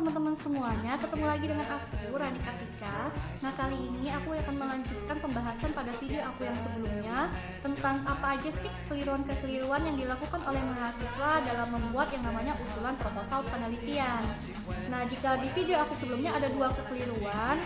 teman-teman semuanya, ketemu lagi dengan aku, Rani Kartika. Nah, kali ini aku akan melanjutkan pembahasan pada video aku yang sebelumnya tentang apa aja sih kekeliruan-kekeliruan yang dilakukan oleh mahasiswa dalam membuat yang namanya usulan proposal penelitian. Nah, jika di video aku sebelumnya ada 2 kekeliruan,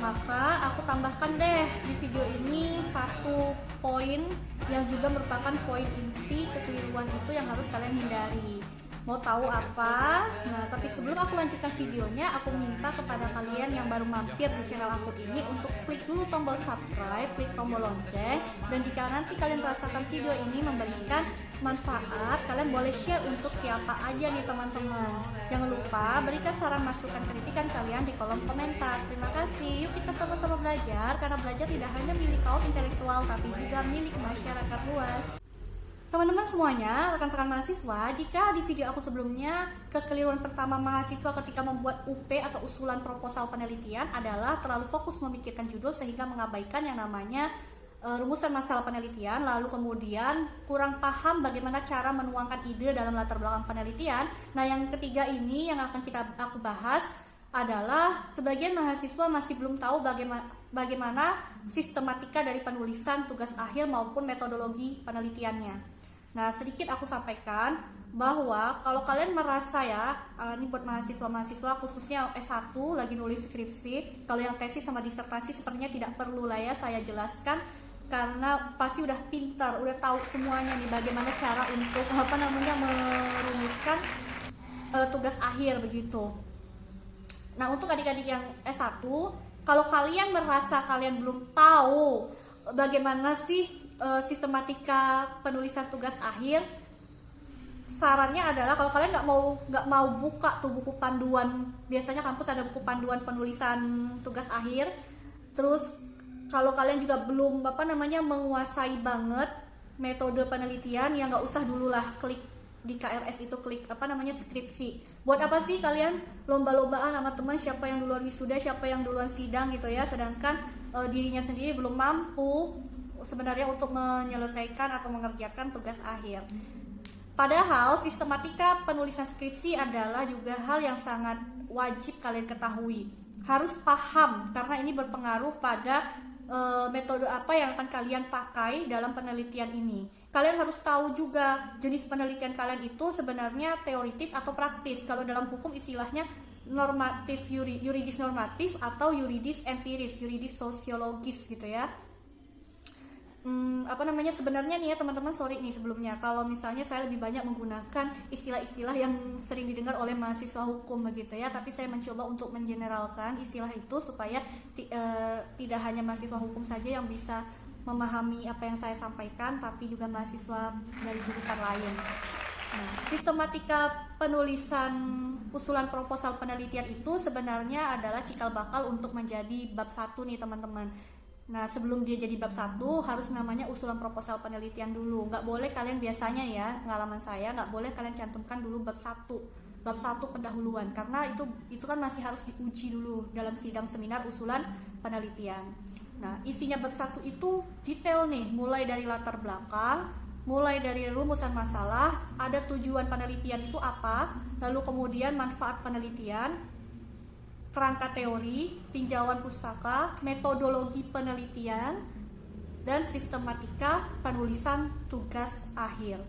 maka aku tambahkan deh di video ini 1 poin yang juga merupakan poin inti kekeliruan itu yang harus kalian hindari. Mau tahu apa? Nah, tapi sebelum aku lanjutkan videonya, aku minta kepada kalian yang baru mampir di channel aku ini untuk klik dulu tombol subscribe, klik tombol lonceng, dan jika nanti kalian merasakan video ini memberikan manfaat, kalian boleh share untuk siapa aja nih teman-teman. Jangan lupa berikan saran masukan kritikan kalian di kolom komentar. Terima kasih. Yuk kita sama-sama belajar, karena belajar tidak hanya milik kaum intelektual tapi juga milik masyarakat luas. Teman-teman semuanya, rekan-rekan mahasiswa, jika di video aku sebelumnya kekeliruan pertama mahasiswa ketika membuat UP atau usulan proposal penelitian adalah terlalu fokus memikirkan judul sehingga mengabaikan yang namanya rumusan masalah penelitian, lalu kemudian kurang paham bagaimana cara menuangkan ide dalam latar belakang penelitian. Nah, yang ketiga ini yang akan aku bahas adalah sebagian mahasiswa masih belum tahu bagaimana sistematika dari penulisan tugas akhir maupun metodologi penelitiannya. Nah, sedikit aku sampaikan bahwa kalau kalian merasa ya, ini buat mahasiswa-mahasiswa khususnya S1 lagi nulis skripsi, kalau yang tesis sama disertasi sepertinya tidak perlu lah ya saya jelaskan, karena pasti udah pintar, udah tahu semuanya nih bagaimana cara untuk merumuskan tugas akhir begitu. Nah, untuk adik-adik yang S1, kalau kalian merasa kalian belum tahu bagaimana sih sistematika penulisan tugas akhir, sarannya adalah kalau kalian nggak mau buka tuh buku panduan, biasanya kampus ada buku panduan penulisan tugas akhir. Terus kalau kalian juga belum menguasai banget metode penelitian, ya nggak usah dulu lah klik di KRS itu, klik skripsi. Buat apa sih kalian lomba-lombaan sama teman siapa yang duluan wisuda, siapa yang duluan sidang gitu ya, sedangkan dirinya sendiri belum mampu sebenarnya untuk menyelesaikan atau mengerjakan tugas akhir. Padahal sistematika penulisan skripsi adalah juga hal yang sangat wajib kalian ketahui. Harus paham karena ini berpengaruh pada metode apa yang akan kalian pakai dalam penelitian ini. Kalian harus tahu juga jenis penelitian kalian itu sebenarnya teoritis atau praktis. Kalau dalam hukum istilahnya normatif, yuridis normatif atau yuridis empiris, yuridis sosiologis gitu ya. Sebenarnya nih ya teman-teman, sorry nih sebelumnya kalau misalnya saya lebih banyak menggunakan istilah-istilah yang sering didengar oleh mahasiswa hukum begitu ya, tapi saya mencoba untuk mengeneralkan istilah itu supaya tidak hanya mahasiswa hukum saja yang bisa memahami apa yang saya sampaikan, tapi juga mahasiswa dari jurusan lain. Nah, sistematika penulisan usulan proposal penelitian itu sebenarnya adalah cikal bakal untuk menjadi bab 1 nih teman-teman. Nah, sebelum dia jadi bab 1 harus namanya usulan proposal penelitian dulu. Nggak boleh kalian biasanya ya, pengalaman saya, nggak boleh kalian cantumkan dulu bab 1. Bab 1 pendahuluan, karena itu kan masih harus diuji dulu dalam sidang seminar usulan penelitian. Nah, isinya bab 1 itu detail nih, mulai dari latar belakang, mulai dari rumusan masalah, ada tujuan penelitian itu apa, lalu kemudian manfaat penelitian, kerangka teori, tinjauan pustaka, metodologi penelitian, dan sistematika penulisan tugas akhir.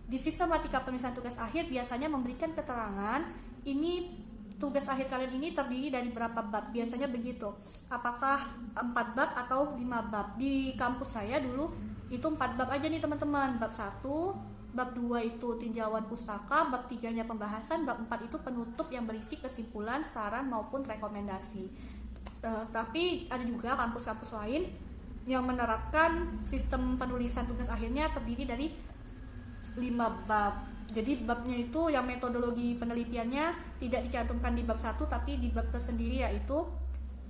Di sistematika penulisan tugas akhir biasanya memberikan keterangan ini tugas akhir kalian ini terdiri dari berapa bab, biasanya begitu. Apakah 4 bab atau 5 bab? Di kampus saya dulu itu 4 bab aja nih teman-teman. Bab 1, bab 2 itu tinjauan pustaka, bab 3-nya pembahasan, bab 4 itu penutup yang berisi kesimpulan, saran maupun rekomendasi. Tapi ada juga kampus-kampus lain yang menerapkan sistem penulisan tugas akhirnya terdiri dari 5 bab. Jadi babnya itu yang metodologi penelitiannya tidak dicantumkan di bab 1 tapi di bab tersendiri, yaitu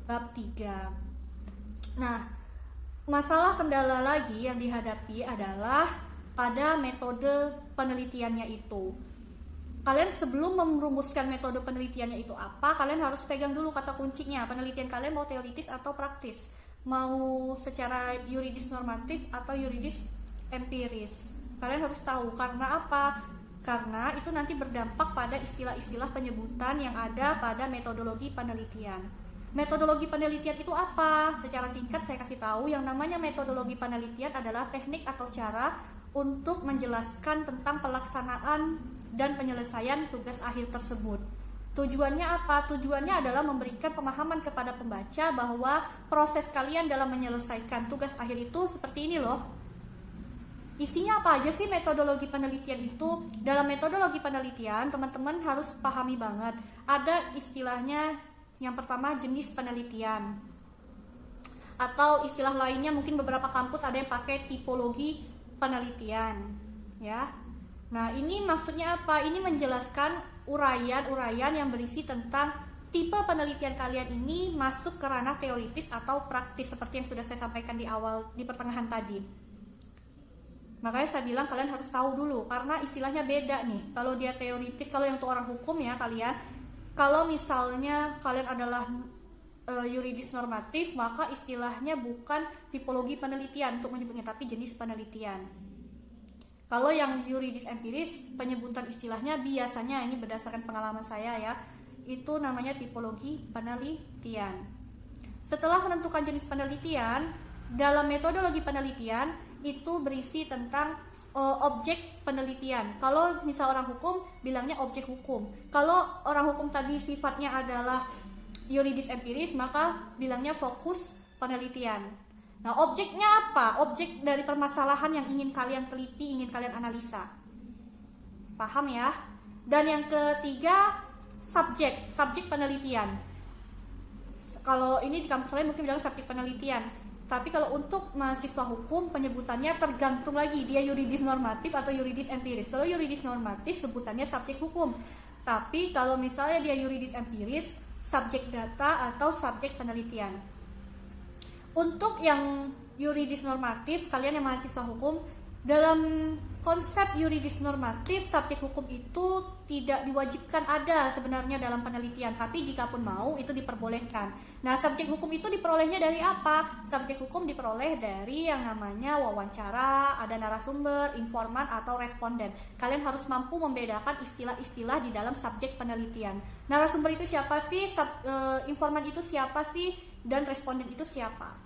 bab 3. Nah, masalah kendala lagi yang dihadapi adalah pada metode penelitiannya itu. Kalian sebelum merumuskan metode penelitiannya itu apa, kalian harus pegang dulu kata kuncinya. Penelitian kalian mau teoritis atau praktis, mau secara yuridis normatif atau yuridis empiris. Kalian harus tahu, karena apa? karena itu nanti berdampak pada istilah-istilah penyebutan yang ada pada metodologi penelitian. Metodologi penelitian itu apa? Secara singkat saya kasih tahu, yang namanya metodologi penelitian adalah teknik atau cara untuk menjelaskan tentang pelaksanaan dan penyelesaian tugas akhir tersebut. Tujuannya apa? Tujuannya adalah memberikan pemahaman kepada pembaca bahwa proses kalian dalam menyelesaikan tugas akhir itu seperti ini loh. Isinya apa aja sih metodologi penelitian itu? Dalam metodologi penelitian, teman-teman harus pahami banget. Ada istilahnya, yang pertama jenis penelitian. Atau istilah lainnya mungkin beberapa kampus ada yang pakai tipologi penelitian, ya. Nah, ini maksudnya apa? Ini menjelaskan uraian-uraian yang berisi tentang tipe penelitian kalian ini masuk ke ranah teoritis atau praktis seperti yang sudah saya sampaikan di awal, di pertengahan tadi. Makanya saya bilang kalian harus tahu dulu karena istilahnya beda nih. Kalau dia teoritis, kalau yang untuk orang hukum ya kalian, kalau misalnya kalian adalah yuridis normatif, maka istilahnya bukan tipologi penelitian untuk menyebutnya, tapi jenis penelitian. Kalau yang yuridis empiris, penyebutan istilahnya biasanya, ini berdasarkan pengalaman saya ya, itu namanya tipologi penelitian. Setelah menentukan jenis penelitian, dalam metodologi penelitian itu berisi tentang objek penelitian. Kalau misal orang hukum bilangnya objek hukum. Kalau orang hukum tadi sifatnya adalah yuridis empiris, maka bilangnya fokus penelitian. Nah, objeknya apa? Objek dari permasalahan yang ingin kalian teliti, ingin kalian analisa. Paham ya? Dan yang ketiga, subjek penelitian. Kalau ini di kampus lain mungkin bilang subjek penelitian. Tapi kalau untuk mahasiswa hukum, penyebutannya tergantung lagi dia yuridis normatif atau yuridis empiris. Kalau yuridis normatif sebutannya subjek hukum. Tapi kalau misalnya dia yuridis empiris, subjek data atau subjek penelitian. Untuk yang yuridis normatif, kalian yang mahasiswa hukum, dalam konsep yuridis normatif, subjek hukum itu tidak diwajibkan ada sebenarnya dalam penelitian, tapi jika pun mau itu diperbolehkan. Nah, subjek hukum itu diperolehnya dari apa? Subjek hukum diperoleh dari yang namanya wawancara, ada narasumber, informan, atau responden. Kalian harus mampu membedakan istilah-istilah di dalam subjek penelitian. Narasumber itu siapa sih? Informan itu siapa sih? Dan responden itu siapa?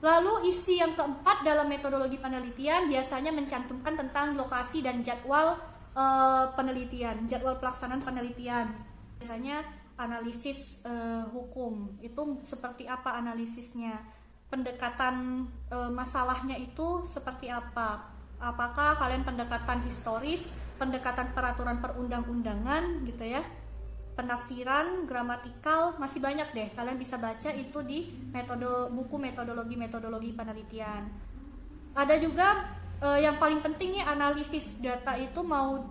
Lalu isi yang keempat dalam metodologi penelitian biasanya mencantumkan tentang lokasi dan jadwal penelitian, jadwal pelaksanaan penelitian. Biasanya analisis hukum itu seperti apa analisisnya, pendekatan masalahnya itu seperti apa, apakah kalian pendekatan historis, pendekatan peraturan perundang-undangan gitu ya, penafsiran, gramatikal, masih banyak deh. Kalian bisa baca itu di buku metodologi penelitian. Ada juga yang paling penting nih, analisis data itu mau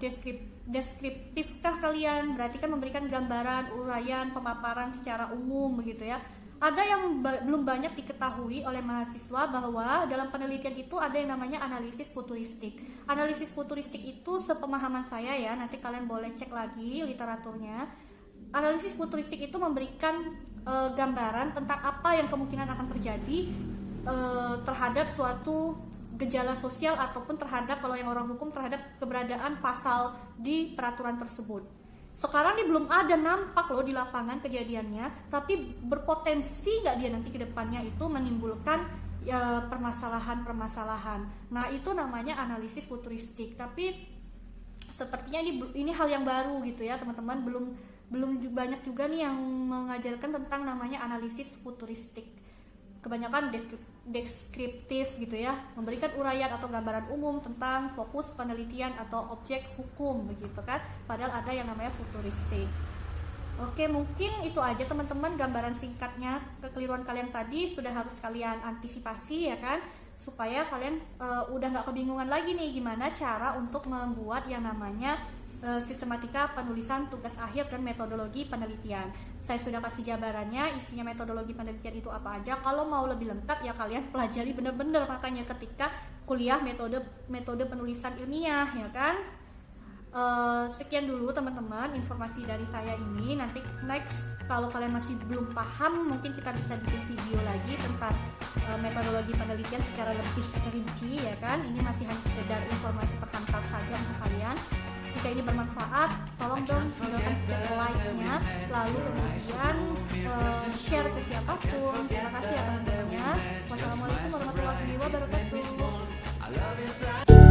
deskriptifkah kalian? Berarti kan memberikan gambaran, uraian, pemaparan secara umum begitu ya. Ada yang belum banyak diketahui oleh mahasiswa bahwa dalam penelitian itu ada yang namanya analisis futuristik. Analisis futuristik itu sepemahaman saya ya, nanti kalian boleh cek lagi literaturnya. Analisis futuristik itu memberikan gambaran tentang apa yang kemungkinan akan terjadi terhadap suatu gejala sosial ataupun terhadap, kalau yang orang hukum, terhadap keberadaan pasal di peraturan tersebut. Sekarang ini belum ada nampak loh di lapangan kejadiannya, tapi berpotensi nggak dia nanti ke depannya itu menimbulkan permasalahan-permasalahan. Nah, itu namanya analisis futuristik. Tapi sepertinya ini hal yang baru gitu ya teman-teman, belum banyak juga nih yang mengajarkan tentang namanya analisis futuristik. Kebanyakan deskriptif gitu ya, memberikan uraian atau gambaran umum tentang fokus penelitian atau objek hukum begitu kan, padahal ada yang namanya futuristik. Oke, mungkin itu aja teman-teman gambaran singkatnya. Kekeliruan kalian tadi sudah harus kalian antisipasi ya kan, supaya kalian udah nggak kebingungan lagi nih gimana cara untuk membuat yang namanya sistematika penulisan tugas akhir dan metodologi penelitian. Saya sudah kasih jabarannya, isinya metodologi penelitian itu apa aja. Kalau mau lebih lengkap ya kalian pelajari bener-bener makanya ketika kuliah metode penulisan ilmiah ya kan. Sekian dulu teman-teman informasi dari saya ini. Nanti next kalau kalian masih belum paham, mungkin kita bisa bikin video lagi tentang metodologi penelitian secara lebih rinci ya kan. Ini masih hanya sekedar informasi perkantas saja untuk kalian. Jika ini bermanfaat, tolong dong tinggalkan jejak like-nya, lalu kemudian share ke siapapun. Terima kasih ya teman-temannya. Wassalamualaikum warahmatullahi wabarakatuh.